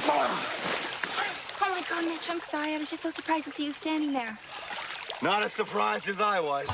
Oh my God, Mitch, I'm sorry. I was just so surprised to see you standing there. Not as surprised as I was.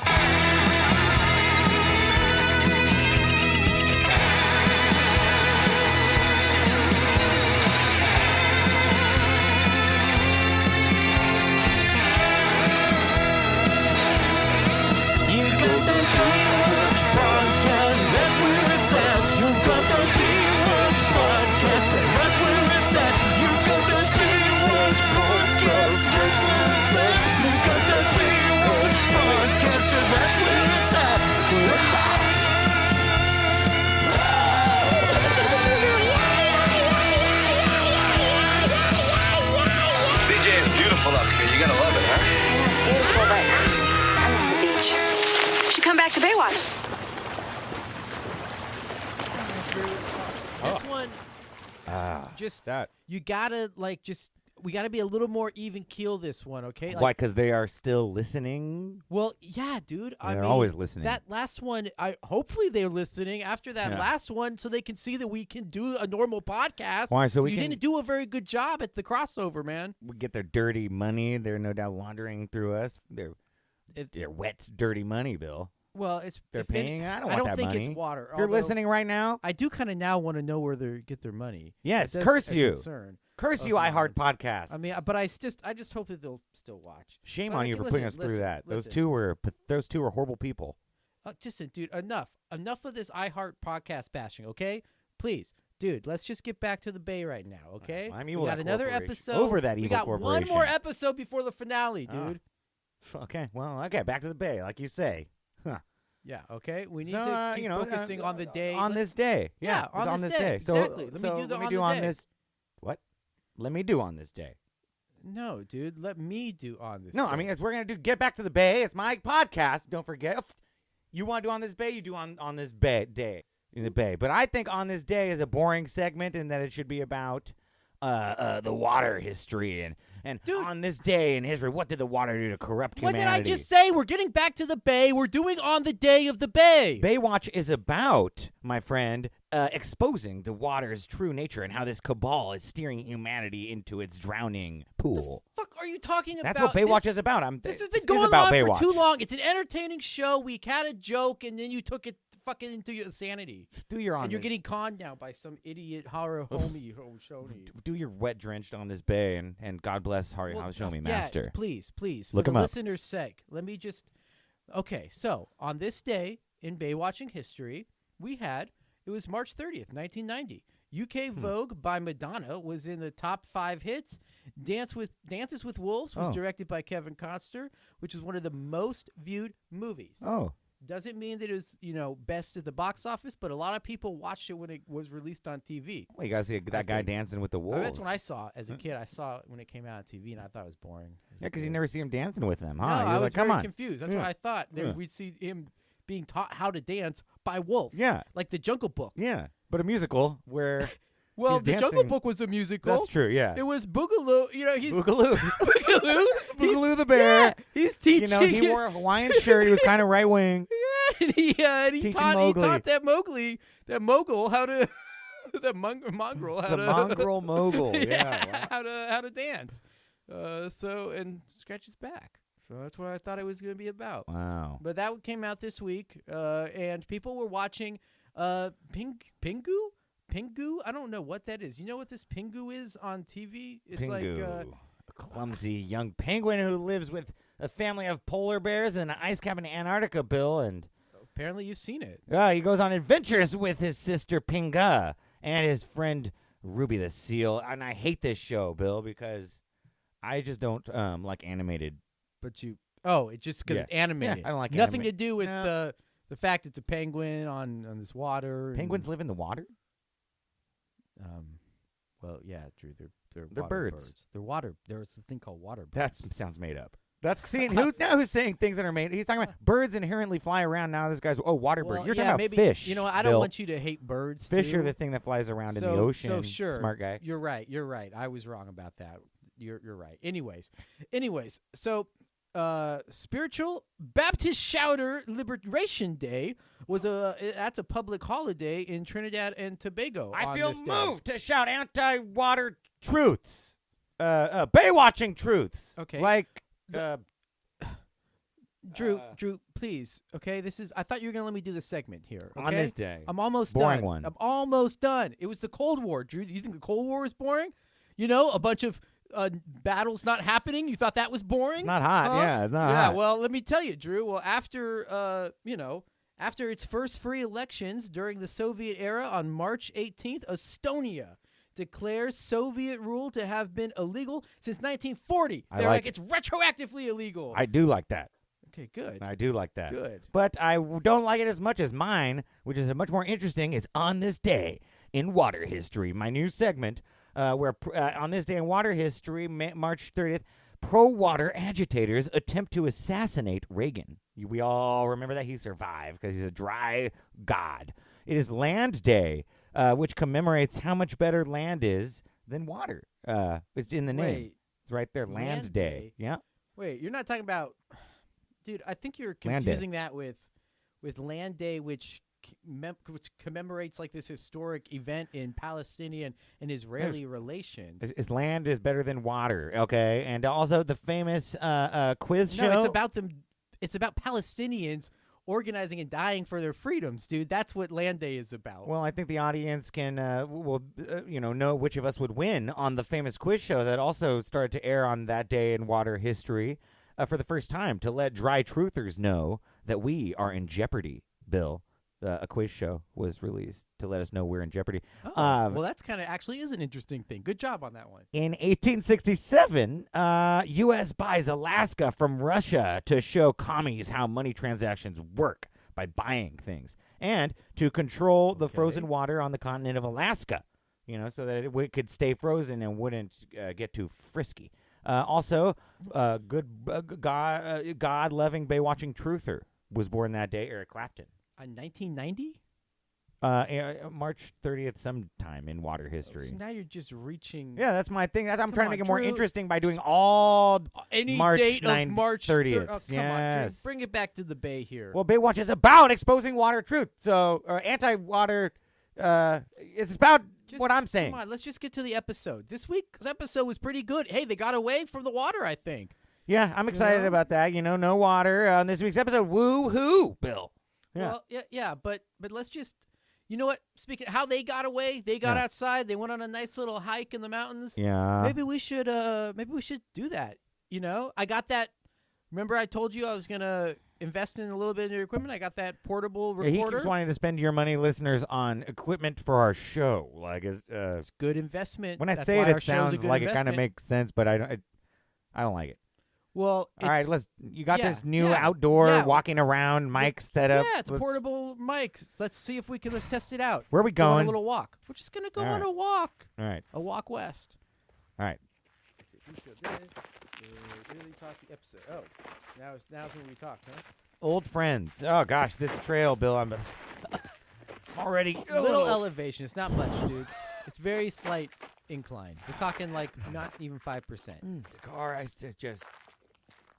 Up here. You're gonna love it, huh? Yeah, it's beautiful, but I miss the beach. You should come back to Baywatch. This one, just that. you gotta we gotta be a little more even keel. This one, okay? Like, Why? Because they are still listening. Well, yeah, dude. I They're mean, always listening. That last one, hopefully they're listening after that last one, so they can see that we can do a normal podcast. Why? So you didn't do a very good job at the crossover, man. We get their dirty money. They're no doubt laundering through us. They're wet, dirty money, Bill. Well, They're paying. I don't want that think money. it's water. If you're listening right now, I do kind of now want to know where they get their money. Yes, That's curse a you. concern. Curse you, iHeart Podcast. I mean, but I just hope that they'll still watch. Shame But on I you think- for putting us through that. listen. Those two were horrible people. Listen, dude, enough of this iHeart podcast bashing, okay? Please, dude, let's just get back to the Bay right now, okay? I'm we evil got that another corporation. episode. Over that we evil got corporation. one more episode before the finale, Ah. dude. Okay, well, back to the Bay, like you say. Huh. Yeah, okay. We need So, to keep focusing on the day. On this day. Yeah, it's on this day. day. Exactly. So, Let me do the let me on do the on day. this. What? Let me do on this day. No, dude, let me do on this. No, day. I mean, as we're going to do Get Back to the Bay. It's my podcast. Don't forget. You want to do on this Bay? You do on this Bay day in the Bay. But I think on this day is a boring segment and that it should be about the water history and Dude, on this day in history, what did the water do to corrupt what humanity? did I just say? We're getting back to the Bay. We're doing on the day of the Bay. Baywatch is about, my friend, exposing the water's true nature and how this cabal is steering humanity into its drowning pool. The fuck are you talking about? That's what Baywatch is about. This has been this is going about on Baywatch. for too long. It's an entertaining show. We had a joke, and then you took it fucking into your insanity. Do your And you're getting conned now by some idiot horror homie Shoney. Do your wet drenched on this bay and God bless Hari Shomi Master. Yeah, please. Look for him the up. listener's sake, let me just. Okay, so on this day in Baywatching history, it was March 30th, 1990. UK Vogue by Madonna was in the top 5 hits. Dances with Wolves was directed by Kevin Costner, which is one of the most viewed movies. Oh. Doesn't mean that it was, best at the box office, but a lot of people watched it when it was released on TV. Well, you guys see that guy dancing with the wolves. That's what I saw as a kid. I saw it when it came out on TV, and I thought it was boring. Yeah, because you never see him dancing with them, huh? No, You're I like, was come very on. confused. That's Yeah. what I thought. Yeah. We'd see him being taught how to dance by wolves. Yeah. Like the Jungle Book. Yeah, but a musical where Well, he's the dancing. Jungle Book was a musical. That's true, yeah. It was Boogaloo. He's Boogaloo. Boogaloo. Boogaloo the bear. Yeah, he's teaching. He wore a Hawaiian shirt. He was kind of right wing. And he Teaching taught Mowgli. that mogul how to mongrel how The to mongrel mogul. Yeah. Wow. how to dance. And scratch his back. So that's what I thought it was going to be about. Wow. But that came out this week, and people were watching Pingu. Pingu? I don't know what that is. You know what this Pingu is on TV? It's Pingu. like A clumsy young penguin who lives with a family of polar bears in an ice cap in Antarctica, Bill, and apparently you've seen it. he goes on adventures with his sister Pinga and his friend Ruby the Seal. And I hate this show, Bill, because I just don't like animated. But it's just because it's animated. Yeah, I don't like nothing animated. to do with No. the fact it's a penguin on this water. Penguins live in the water? Well, yeah, true. They're They're water birds. They're water. There's a thing called water birds. That sounds made up. That's who's saying things that are made. He's talking about birds inherently fly around. Now this guy's water bird. Well, You're yeah, talking about maybe, fish. I don't Bill. want you to hate birds. Fish too. are the thing that flies around in the So ocean. sure, Smart guy. You're right. I was wrong about that. You're right. Anyways. So Spiritual Baptist Shouter Liberation Day that's a public holiday in Trinidad and Tobago. I on feel this day. moved to shout anti-water truths, Baywatching truths. Okay. Like, Drew, please. Okay, I thought you were gonna let me do the segment here. Okay? on this day. I'm almost Boring done. one. I'm almost done. It was the Cold War, Drew. You think the Cold War was boring? You know, a bunch of battles not happening. You thought that was boring? It's not hot. Huh? Yeah, it's not Yeah, hot. well, let me tell you, Drew. Well, after after its first free elections during the Soviet era on March 18th, Estonia declares Soviet rule to have been illegal since 1940. They're like it's retroactively illegal. I do like that. Okay, good. I do like that. Good. But I don't like it as much as mine, which is much more interesting, is On This Day in Water History, my new segment, where on this day in water history, March 30th, pro-water agitators attempt to assassinate Reagan. We all remember that he survived because he's a dry god. It is Land Day, which commemorates how much better land is than water. It's in the name. Wait. It's right there, Land Day. Yeah. Wait, you're not talking about, dude? I think you're Land Day. confusing that with Land Day, which commemorates like this historic event in Palestinian and Israeli relations. Is land is better than water, okay? And also the famous quiz show. No, it's about them. It's about Palestinians organizing and dying for their freedoms, dude. That's what Land Day is about. Well, I think the audience can know which of us would win on the famous quiz show that also started to air on that day in water history for the first time to let dry truthers know that we are in jeopardy, Bill. A quiz show was released to let us know we're in jeopardy. Well, that's kind of actually is an interesting thing. Good job on that one. In 1867, U.S. buys Alaska from Russia to show commies how money transactions work by buying things and to control the frozen water on the continent of Alaska, so that it could stay frozen and wouldn't get too frisky. Also, good God-loving Baywatching truther was born that day, Eric Clapton. 1990? March 30th, sometime in water history. So now you're just reaching. Yeah, that's my thing. I'm trying to make it more Drew. interesting by doing all Any March date of March 30th. Oh, come on, Drew. Yes. Bring it back to the Bay here. Well, Baywatch is about exposing water truth. So, anti-water, it's about what I'm saying. Come on, let's just get to the episode. This week's episode was pretty good. Hey, they got away from the water, I think. Yeah, I'm excited about that. No water on this week's episode. Woo-hoo, Bill. Yeah. Well, yeah, but let's just, you know what? Speaking of how they got away, they got outside. They went on a nice little hike in the mountains. Yeah. Maybe we should do that. I got that. Remember, I told you I was gonna invest in a little bit in your equipment. I got that portable recorder. He keeps wanting to spend your money, listeners, on equipment for our show. Like, it's good investment. When I That's say why it, our it show's a sounds good like it kind of investment. makes sense, but I don't like it. Well, All right, you got yeah, this new yeah, outdoor yeah. walking around mic setup. Yeah, it's a portable mic. Let's see if let's test it out. Where are we Go on going? a little walk. We're just gonna go All on right. a walk. All right. A walk west. All right. Really talk the episode. Oh, now's when we talk, huh? Old friends. Oh, gosh, this trail, Bill, I'm already A little elevation. It's not much, dude. It's very slight incline. We're talking like not even 5%. The car, it's just...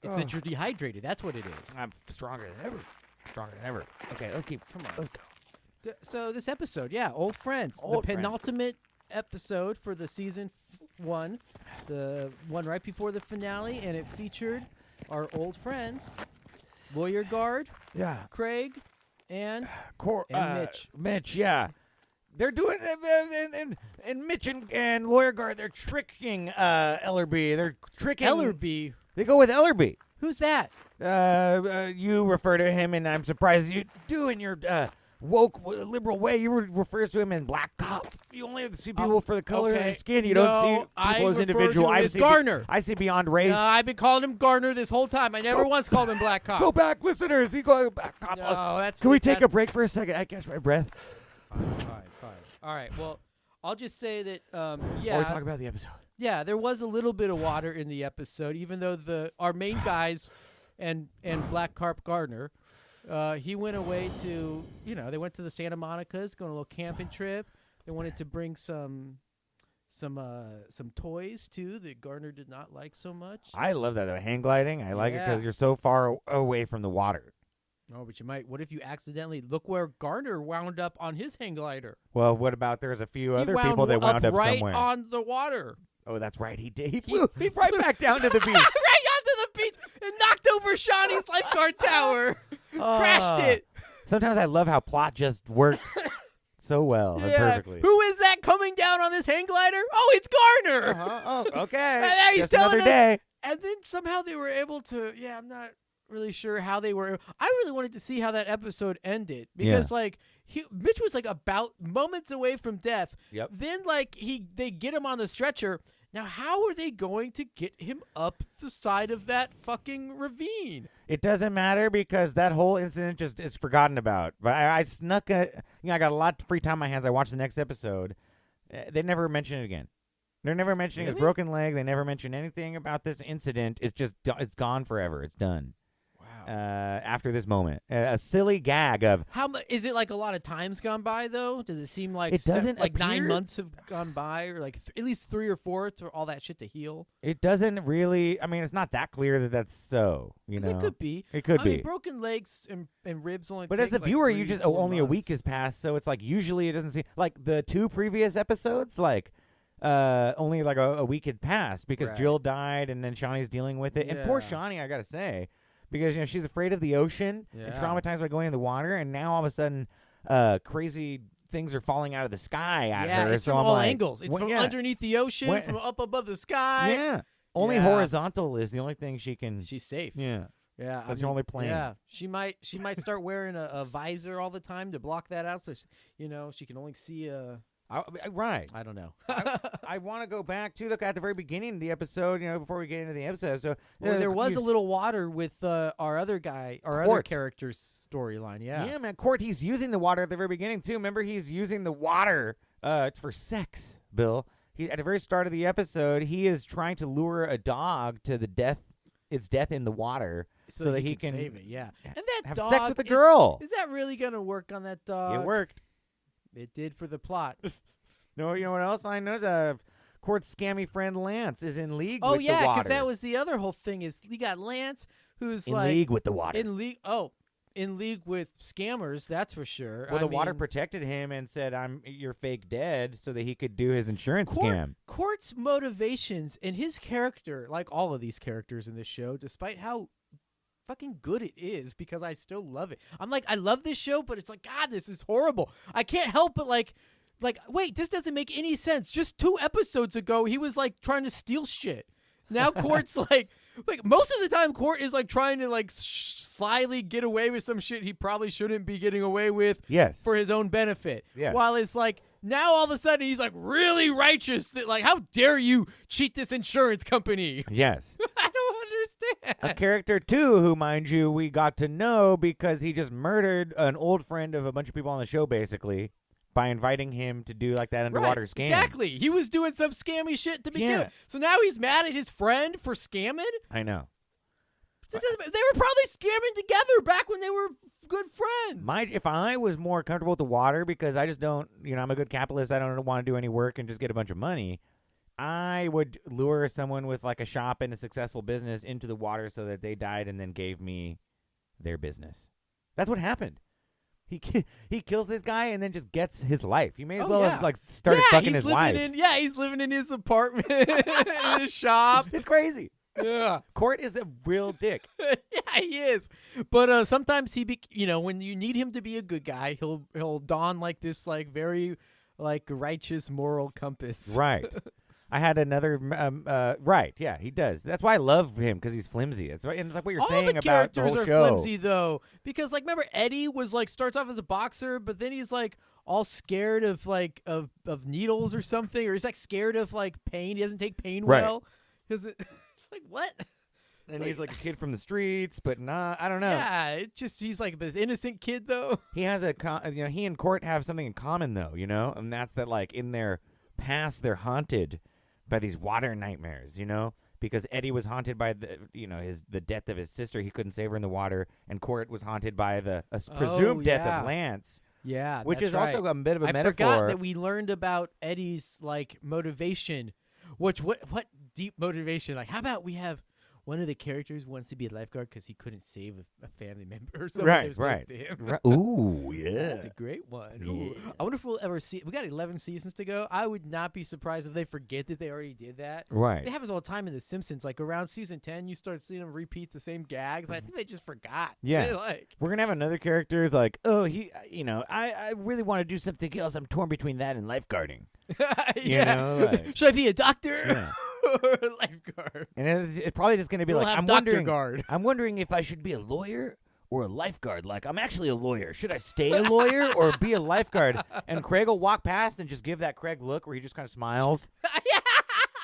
It's that you're dehydrated. That's what it is. I'm stronger than ever. Stronger than ever. Okay, let's keep... Come on. Let's go. So this episode, old friends. Old the friends. penultimate episode for the season 1, the one right before the finale, and it featured our old friends, Lawyer Guard, Yeah. Craig, and Mitch. Mitch, yeah. They're doing... And Mitch and Lawyer Guard, they're tricking Ellerby. They're tricking... Ellerby. They go with Ellerby. Who's that? You refer to him, and I'm surprised you do in your woke liberal way. You refer to him in black cop. You only see people for the color of their skin. You don't see people as individual. I see Garner. I see beyond race. No, I've been calling him Garner this whole time. I never once called him Black Cop. Go back, listeners. He go back cop. No, that's. Can we take a break for a second? I catch my breath. Fine. All right. Well, I'll just say that. Or we talk about the episode. Yeah, there was a little bit of water in the episode, even though our main guys and Black Carp Gardner, he went away to, they went to the Santa Monica's, going on a little camping trip. They wanted to bring some some toys too that Garner did not like so much. I love that though. Hang gliding. I like it Yeah. because you're so far away from the water. Oh, but you might. What if you accidentally look where Garner wound up on his hang glider? Well, what about there's a few other He people that wound up right somewhere? on the water. Oh, that's right. He did. He flew right back down to the beach. Right onto the beach and knocked over Shawnee's lifeguard tower. Crashed it. Sometimes I love how plot just works so well and perfectly. Who is that coming down on this hang glider? Oh, it's Garner. Oh, okay. And now he's Just telling another us- day. And then somehow they were able to. Yeah, I'm not really sure how they were. I really wanted to see how that episode ended because like Mitch was like about moments away from death. Yep. Then like they get him on the stretcher. Now how are they going to get him up the side of that fucking ravine? It doesn't matter because that whole incident just is forgotten about. But I snuck I got a lot of free time on my hands. I watched the next episode. They never mention it again. They're never mentioning his broken leg. They never mention anything about this incident. It's just it's gone forever. It's done. Wow. After this moment, a silly gag of How much is it? Like a lot of time's gone by though. Does it seem like It doesn't like 9 appear- months have gone by, or like at least 3 or 4 for all that shit to heal? it doesn't really. I mean, it's not that clear that that's so. You 'Cause know, it could be. It could I be. mean, broken legs and ribs only. But take as the like viewer, 3 you just to 4 only a week months. has passed, so it's like usually it doesn't seem like the 2 previous episodes. Like only like a week had passed because Right. Jill died, and then Shawnee's dealing with it. And poor Yeah. Shawnee, I gotta say, because she's afraid of the ocean and Yeah. traumatized by going in the water, and now all of a sudden, crazy things are falling out of the sky at Yeah, her. it's so from I'm all like, angles. It's when- from yeah. underneath the ocean, When- from up above the sky. Yeah, only Yeah. horizontal is the only thing she can. She's safe. Yeah. Yeah, That's her only plan. Yeah, she might start wearing a visor all the time to block that out, so she can only see a. Right. I don't know. I want to go back to look at the very beginning of the episode, before we get into the episode. So Well, there was a little water with our other guy, our other Court. character's storyline. Yeah. man, Court. He's using the water at the very beginning too. Remember, he's using the water for sex. Bill. He at the very start of the episode, he is trying to lure a dog to the death. Its death in the water, so that he can save it. Yeah, and that have dog sex with the girl. Is that really gonna work on that dog? It worked. It did for the plot. No, you know what else I know? Court's scammy friend Lance is in league Oh with the yeah, water. that was the other whole thing. Is you got Lance, who's in like league with the water. in league. Oh, in league with scammers. That's for sure. Well, I the water mean, protected him and said, you're fake dead, so that he could do his insurance scam. Court's motivations and his character, like all of these characters in this show, despite how fucking good it is, because I still love it. I'm like, I love this show, but it's like, God, this is horrible. I can't help but like, wait, this doesn't make any sense. Just 2 episodes ago, he was like trying to steal shit. Now Court's like most of the time, Court is like trying to like slyly get away with some shit he probably shouldn't be getting away with. Yes. For his own benefit. Yes. While it's like now all of a sudden he's like really righteous. That like, how dare you cheat this insurance company? Yes. I don't understand. A character, too, who, mind you, we got to know because he just murdered an old friend of a bunch of people on the show, basically, by inviting him to do like that underwater Right, scam. Exactly. He was doing some scammy shit to begin Yeah. with. So now he's mad at his friend for scamming? I know. They were probably scamming together back when they were good friends. If I was more comfortable with the water, because I just don't, I'm a good capitalist, I don't want to do any work and just get a bunch of money, I would lure someone with like a shop and a successful business into the water so that they died and then gave me their business. That's what happened. He kills this guy and then just gets his life. He may as well have like started fucking his wife. He's living in his apartment, in his shop. It's crazy. Yeah. Court is a real dick. Yeah, he is. But sometimes when you need him to be a good guy, he'll don like this like very like righteous moral compass. Right. I had another right. Yeah, he does. That's why I love him, because he's flimsy. That's right. And it's like what you're All saying the about the characters whole are show. flimsy though, because like remember Eddie was like starts off as a boxer, but then he's like all scared of like of needles or something, or he's like scared of like pain. He doesn't take pain Right. well. It's like what? And he's like a kid from the streets, but not. I don't know. Yeah, he's like this innocent kid though. He has he and Court have something in common though, and that's that like in their past they're haunted by these water nightmares, because Eddie was haunted by the death of his sister. He couldn't save her in the water, and Court was haunted by the presumed death yeah. of Lance. Yeah, which that's is also right. a bit of a I metaphor. forgot that we learned about Eddie's like motivation. What deep motivation? Like, how about we have one of the characters wants to be a lifeguard because he couldn't save a family member or something that was close to him. Right. Ooh, yeah. That's a great one. Ooh. Yeah. I wonder if we'll ever see. We got 11 seasons to go. I would not be surprised if they forget that they already did that. Right. It happens all the time in The Simpsons. Like around season 10, you start seeing them repeat the same gags. I think they just forgot. Yeah. They, like, We're gonna have another character who's like, oh, I really want to do something else. I'm torn between that and lifeguarding. You know, like- should I be a doctor Yeah. or a lifeguard? And it's probably just gonna be We'll like, have I'm Dr. wondering, Guard. I'm wondering if I should be a lawyer or a lifeguard. Like, I'm actually a lawyer. Should I stay a lawyer or be a lifeguard? And Craig will walk past and just give that Craig look where he just kind of smiles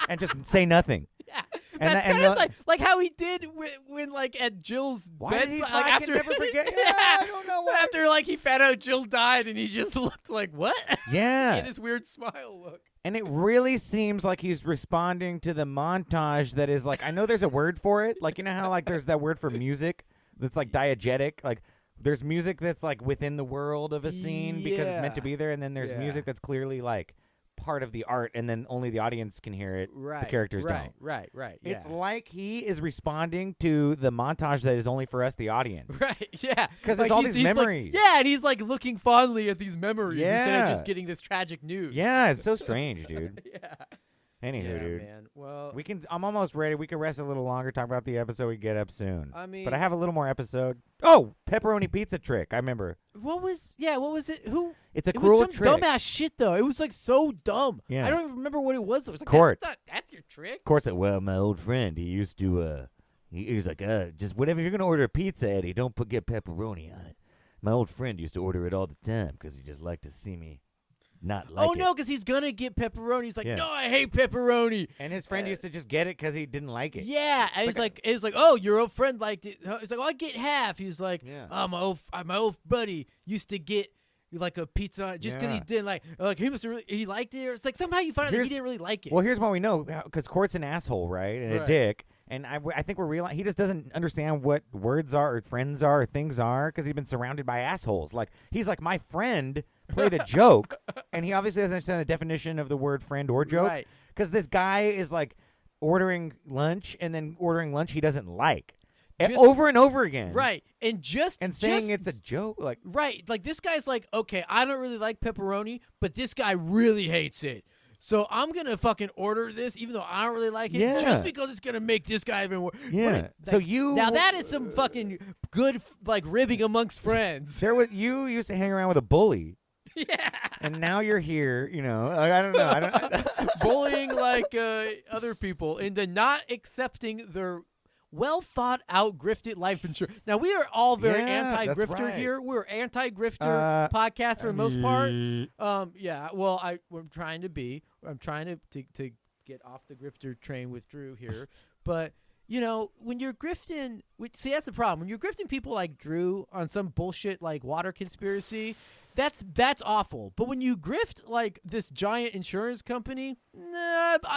and just say nothing. Yeah. And That's and kind of like how he did when like at Jill's Why bed. did he like, smile? I after can never forget. Yeah, I don't know why. After like he found out Jill died and he just looked like what? He Yeah. had this weird smile look. And it really seems like he's responding to the montage that is like, I know there's a word for it. Like, you know how like there's that word for music that's like diegetic? Like there's music that's like within the world of a scene because it's meant to be there. And then there's Yeah. music that's clearly like part of the art and then only the audience can hear it. Right. The characters right, don't. Right. Yeah. It's like he is responding to the montage that is only for us, the audience. Right, yeah. 'Cause Like, it's all he's these like- memories. yeah, and he's like looking fondly at these memories instead of Yeah. just getting this tragic news. Yeah, it's so strange, dude. yeah. Anywho, Yeah, dude. man. Well, I'm almost ready. We can rest a little longer, talk about the episode we get up soon. I mean, But I have a little more episode. Oh, pepperoni pizza trick. I remember. what was it? Who? It's a It cruel was some trick. dumbass shit though. It was like so dumb. Yeah. I don't even remember what it was. It was like Court. That's your trick. Of course, well, my old friend, he used to, he was like, just whatever, you're going to order a pizza, Eddie, don't get pepperoni on it. My old friend used to order it all the time because he just liked to see me not like it. No, because he's gonna get pepperoni. He's like, Yeah. no, I hate pepperoni. And his friend used to just get it because he didn't like it. Yeah, and he's like, oh, your old friend liked it. He's like, well, I get half. He's like, Yeah. oh, my old buddy used to get like a pizza just because he Yeah. didn't like he must have really, he liked it. Or it's like somehow you find out that Here's- he didn't really like it. Well, here's what we know, because Court's an asshole, right? And a Right. dick. And I think we're realizing he just doesn't understand what words are or friends are or things are because he's been surrounded by assholes. Like, he's like, my friend played a joke, and he obviously doesn't understand the definition of the word friend or joke. Right. Because this guy is like ordering lunch and then ordering lunch he doesn't like. Just- Over and over again. Right, and saying it's a joke. Like, right, like this guy's like, okay, I don't really like pepperoni, but this guy really hates it. So I'm gonna fucking order this, even though I don't really like it, Yeah. just because it's gonna make this guy even worse. Yeah. So you- now that is some fucking good like ribbing amongst friends. you used to hang around with a bully. Yeah, And now you're here, you know. Like, I don't know. bullying like other people into not accepting their well thought out grifted life insurance. Now we are all very Yeah, that's anti-grifter right. here. We're anti-grifter podcast for the most part. Yeah. Well, I'm trying to be. I'm trying to get off the grifter train with Drew here, but. You know, when you're grifting, see, that's the problem. When you're grifting people like Drew on some bullshit like water conspiracy, that's awful. But when you grift like this giant insurance company,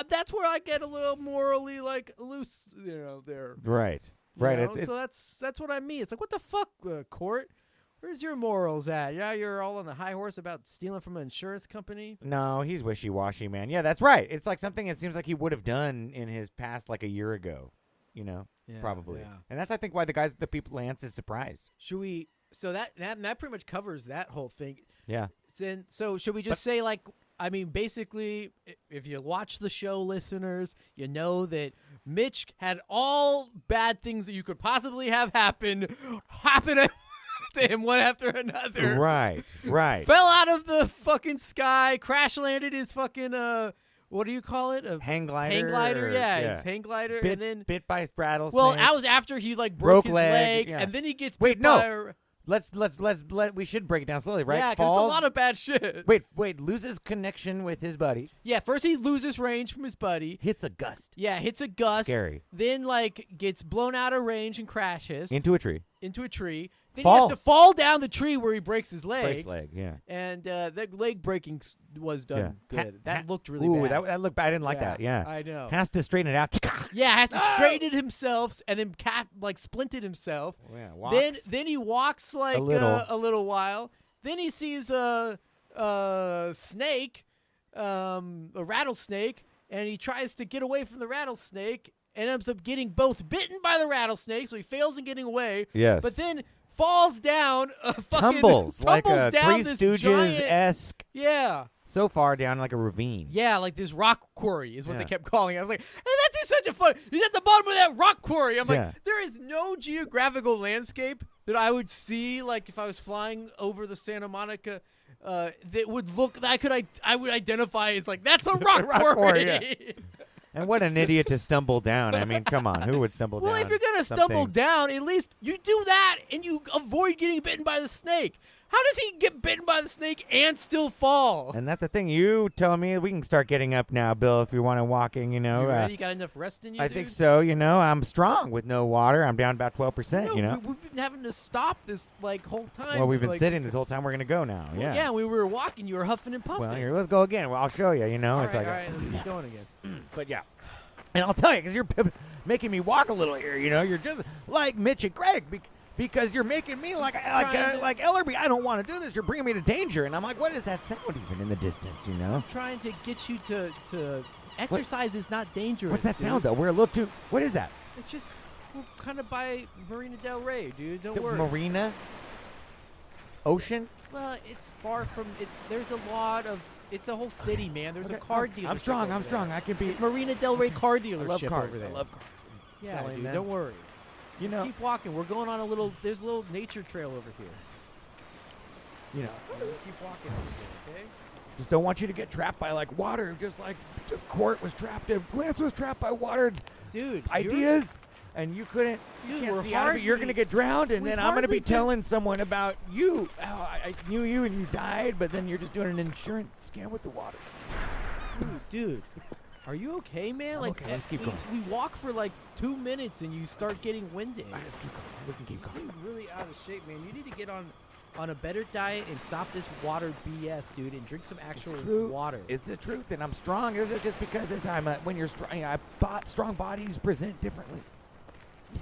that's where I get a little morally like loose. You know, there. Right. You Right. know? So that's what I mean. It's like, what the fuck, Court? Where's your morals at? Yeah, you're all on the high horse about stealing from an insurance company. No, he's wishy-washy, man. Yeah, that's right. It's like something it seems like he would have done in his past like a year ago. You know, Yeah, probably. yeah. And that's, I think, why the people Lance is surprised. Should we? So that pretty much covers that whole thing. Yeah. So should we just say like? I mean, basically, if you watch the show, listeners, you know that Mitch had all bad things that you could possibly have happen to him one after another. Right. Right. Fell out of the fucking sky, crash landed his fucking what do you call it? A Hang glider. hang glider, or- yeah, his hang glider, Bit, and then bit by rattlesnake. well, that was after he like broke his leg, yeah. and then he gets Wait, bit no. by We should break it down slowly, right? yeah, 'cause Falls. it's a lot of bad shit. Wait, loses connection with his buddy. Yeah, first he loses range from his buddy. Hits a gust. Yeah, hits a gust. Scary. Then like gets blown out of range and crashes Into a tree. into a tree. Then he Falls. has to fall down the tree where he breaks his leg. Breaks leg, yeah. And that leg breaking was done Yeah. good. That looked really Ooh, bad. that looked bad. I didn't like that. Yeah. I know. Has to straighten it out. Yeah, has to straighten it himself and then splinted himself. Yeah, walks. Then he walks like A little. a little while. Then he sees a snake, a rattlesnake, and he tries to get away from the rattlesnake and ends up getting both bitten by the rattlesnake, so he fails in getting away. Yes. But then falls down, tumbles like a down Three this Stooges-esque. Yeah. So far down like a ravine. Yeah, like this rock quarry is what Yeah. they kept calling it. I was like, hey, that's just such a fun. He's at the bottom of that rock quarry. I'm Yeah. like, there is no geographical landscape that I would see, like if I was flying over the Santa Monica, that would look that I would identify as like that's a rock quarry. Yeah. And what an idiot to stumble down. I mean, come on, who would stumble down? Well, if you're gonna stumble down, at least you do that and you avoid getting bitten by the snake. How does he get bitten by the snake and still fall? And that's the thing. You tell me we can start getting up now, Bill, if you want to walking, you know. You ready? You got enough rest in you, I dude? think so, you know. I'm strong with no water. I'm down about 12%, you know. We've been having to stop this like whole time. Well, we've been like, sitting this whole time. We're going to go now, Well, yeah. yeah, we were walking. You were huffing and puffing. Well, here, let's go again. Well, I'll show you, you know. all It's right, like, all right, let's keep going again. But yeah. And I'll tell you, because you're making me walk a little here, you know. You're just like Mitch and Greg because you're making me like Ellerby. I don't want to do this. You're bringing me to danger. And I'm like, what is that sound even in the distance, you know? I'm trying to get you to exercise is not dangerous. What's that dude. sound, though? We're a little too, what is that? It's just we're kind of by Marina Del Rey, dude. Don't The worry. marina? Ocean? Well, it's far from. There's a lot of. It's a whole city, man. There's a Okay, car dealership. I'm strong. over I'm there. strong. I can be. It's Marina Del Rey car I dealership love cars. over there. I love cars. Yeah, Selling dude. them. Don't worry. You know, Keep walking. We're going on a little. There's a little nature trail over here. you know. Keep walking over here, okay? Just don't want you to get trapped by like water, just like Court was trapped. Lance was trapped by water Dude, ideas, and you couldn't. Dude, You can't we're see out of it. You're hardly- gonna get drowned, and we've then I'm gonna be hardly been- telling someone about you. How I knew you and you died, but then you're just doing an insurance scam with the water. Dude, are you okay, man? I'm like, okay. Let's keep we, going. we walk for like 2 minutes and you start getting winded. All right, let's keep going. We can keep You going. seem really out of shape, man. You need to get on a better diet and stop this water BS, dude, and drink some actual It's true. water. It's the truth, and I'm strong. Is it just because when you're strong? Strong bodies present differently.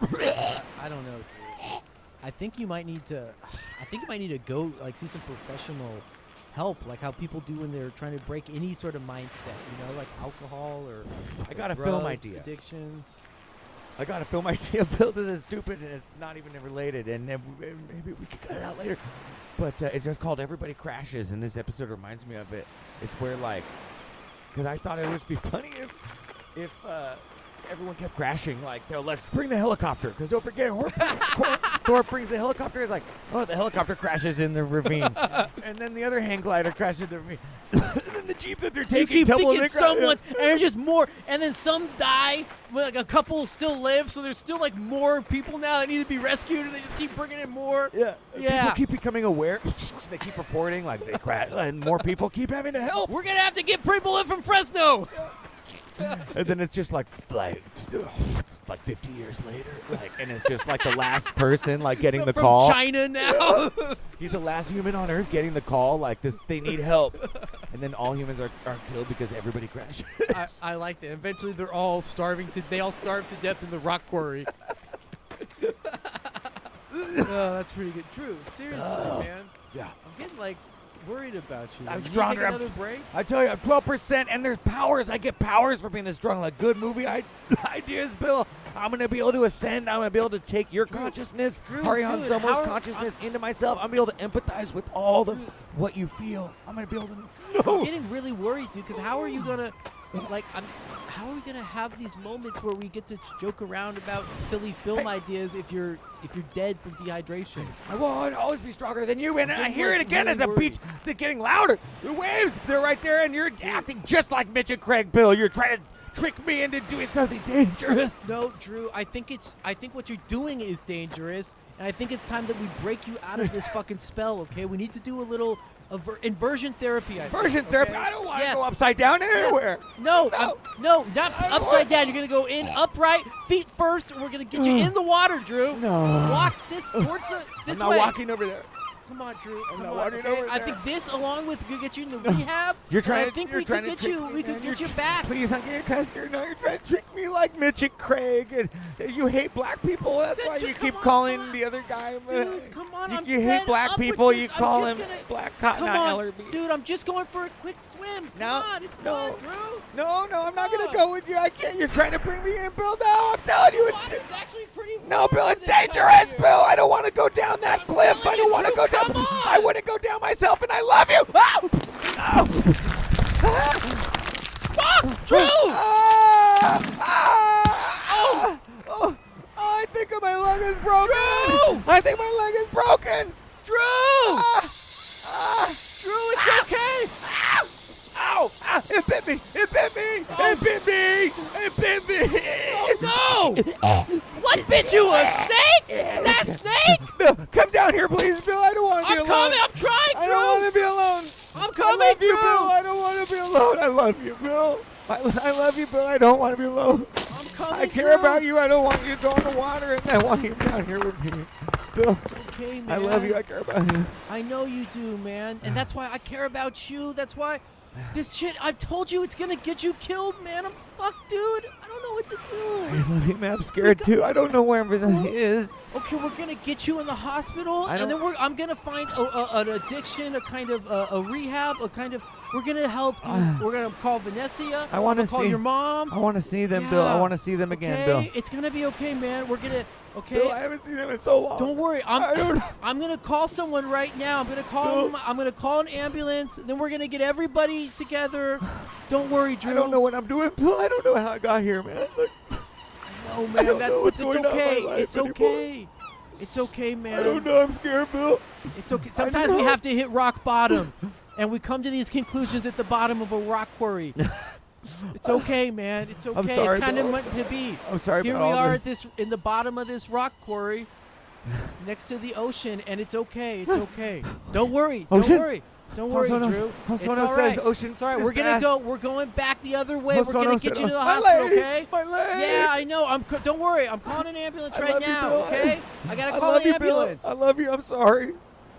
I don't know, dude. I think you might need to. I think you might need to go like see some professional help, like how people do when they're trying to break any sort of mindset. You know, like alcohol or I got a drugs, film idea. addictions. I got a film idea. Bill, this is stupid, and it's not even related, and maybe we can cut it out later. But it's just called Everybody Crashes, and this episode reminds me of it. It's where, like, because I thought it would be funny if everyone kept crashing, like, no, let's bring the helicopter, because don't forget, Thorpe brings the helicopter. It's like, oh, the helicopter crashes in the ravine, and then the other hang glider crashes in the ravine, and then the jeep that they're You taking keep tumbles thinking and crashes. someone's, and there's just more, and then some die. Like a couple still live, so there's still like more people now that need to be rescued, and they just keep bringing in more. Yeah. Yeah. People keep becoming aware. They keep reporting like they crash, and more people keep having to help. We're gonna have to get people in from Fresno. And then it's just like 50 years later, like, and it's just like the last person like getting the From call. China now. He's the last human on Earth getting the call. Like this, they need help, and then all humans are killed because everybody crashes. I like that. Eventually, they're all starving to. They all starve to death in the rock quarry. Oh, that's pretty good. Drew, seriously, man, Yeah. I'm getting like worried about you. I'm You need to stronger. Take another break. I tell you, I'm 12%, and there's powers. I get powers for being this strong. Like good movie ideas, Bill. I'm gonna be able to ascend. I'm gonna be able to take your consciousness, Harihan dude, Somo's how- consciousness into myself. I'm gonna be able to empathize with all the what you feel. I'm gonna be able to know. I'm getting really worried, dude. Because how are you gonna, like, how are we gonna have these moments where we get to joke around about silly film ideas if you're dead from dehydration? I will always be stronger than you, and I getting, hear it like, again at really the beach. They're getting louder. The waves, they're right there, and you're acting just like Mitch and Craig, Bill. You're trying to trick me into doing something dangerous. No, Drew. I think what you're doing is dangerous, and I think it's time that we break you out of this fucking spell. Okay, we need to do a little inversion therapy. Inversion therapy? I don't want to go upside down anywhere. No, No. not I don't upside down. You're gonna go in upright, feet first, and we're gonna get you in the water, Drew. No. Walk this towards this I'm not way. walking over there. Come on, Drew. I'm Come not on. walking Okay? over I there. think this, along with get you in the rehab. You're trying I to. think you're we trying can to get trick you. me, We man. can get you back. Please, I'm getting kind of scared now. You're trying to trick me like Mitch and Craig. And you hate black people. That's why you keep calling the other guy. Dude, come on. I'm You hate fed black up with people. this. You I'm call just him gonna- Black Cotton Come on, Ellerby. dude. I'm just going for a quick swim. Come on. It's fun, Drew. No, I'm not Come gonna on. go with you. I can't. You're trying to bring me in, Bill. No, I'm telling you. Come on, it's actually pretty No, warm Bill, it's this time of dangerous, year. Bill. I don't want to go down that cliff. I telling don't you, want to Drew, go down. come on. I wouldn't go down myself, and I love you. Oh! Fuck, Drew! Oh, I think my leg is broken. Drew! I think my leg is broken. Drew! Drew, It's okay. Ow! It bit me! It bit me! It bit me! It bit me! No! What bit you? A snake? That snake? Bill, come down here, please, Bill. I don't want to be I'm alone. coming. I'm trying, I don't want Drew. to be alone. I'm I coming, love you, Drew. Bill. I don't want to be alone. I love you, Bill. I love you, Bill. I don't want to be alone. I'm coming, I care Drew. about you. I don't want you to go in the water, and I want you down here with me. Bill, It's okay, man. I love you. I care about you. I know you do, man. And that's why I care about you. That's why this shit, I've told you it's going to get you killed, man. I'm fucked, dude. I don't know what to I do. love you, man. I'm scared, too. I don't know where everything is. Okay, we're going to get you in the hospital. I And then don't- I'm going to find an addiction, a kind of a rehab, a kind of, we're going to help you. We're going to call Vanessa. I wanna We'll call see- your mom. I want to see them, Bill. I Yeah. want to see them again, Okay, Bill. it's going to be okay, man. We're going to, okay. Bill, I haven't seen them in so long. Don't worry. I don't- I'm gonna call someone right now. I'm gonna call. No. I'm gonna call an ambulance. Then we're gonna get everybody together. Don't worry, Drew. I don't know what I'm doing, Bill. I don't know how I got here, man. Look, No, I man. don't That's know what's it's going on in my okay. life It's anymore. okay. It's okay, man. I don't know. I'm scared, Bill. It's okay. Sometimes we know. have to hit rock bottom, and we come to these conclusions at the bottom of a rock quarry. It's okay, man. It's okay. I'm sorry, it's kind Bill. of I'm meant to be. I'm sorry Here about we all are this. at this in the bottom of this rock quarry, next to the ocean, and it's okay. It's okay. Don't worry. Don't Ocean? worry. Don't worry, Hosono- Drew. Hosono It's all says right. ocean It's all right. is We're gonna bad. go. We're going back the other way. We're gonna Hosono get said, you to the my hospital. leg, Okay? my leg. Yeah, I know. Don't worry. I'm calling an ambulance I right love you, now. Bill. Okay? I gotta I call love an you, Bill. ambulance. I love you. I'm sorry.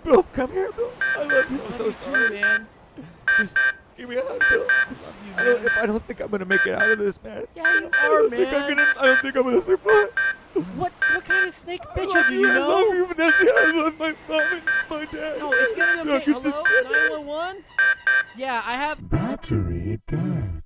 Bill, come here, Bill. I love you. I'm Love so you sorry. too, man. Just give me a hug, Bill. I don't think I'm gonna make it out of this, man. Yeah, you I are, don't think I'm man. I don't think I'm gonna survive. What kind of snake I bitch love are you? You I know? love you, Vanessa. I love my mom and my dad. No, it's gonna be okay. Hello, 911. Yeah, I have. Battery dead.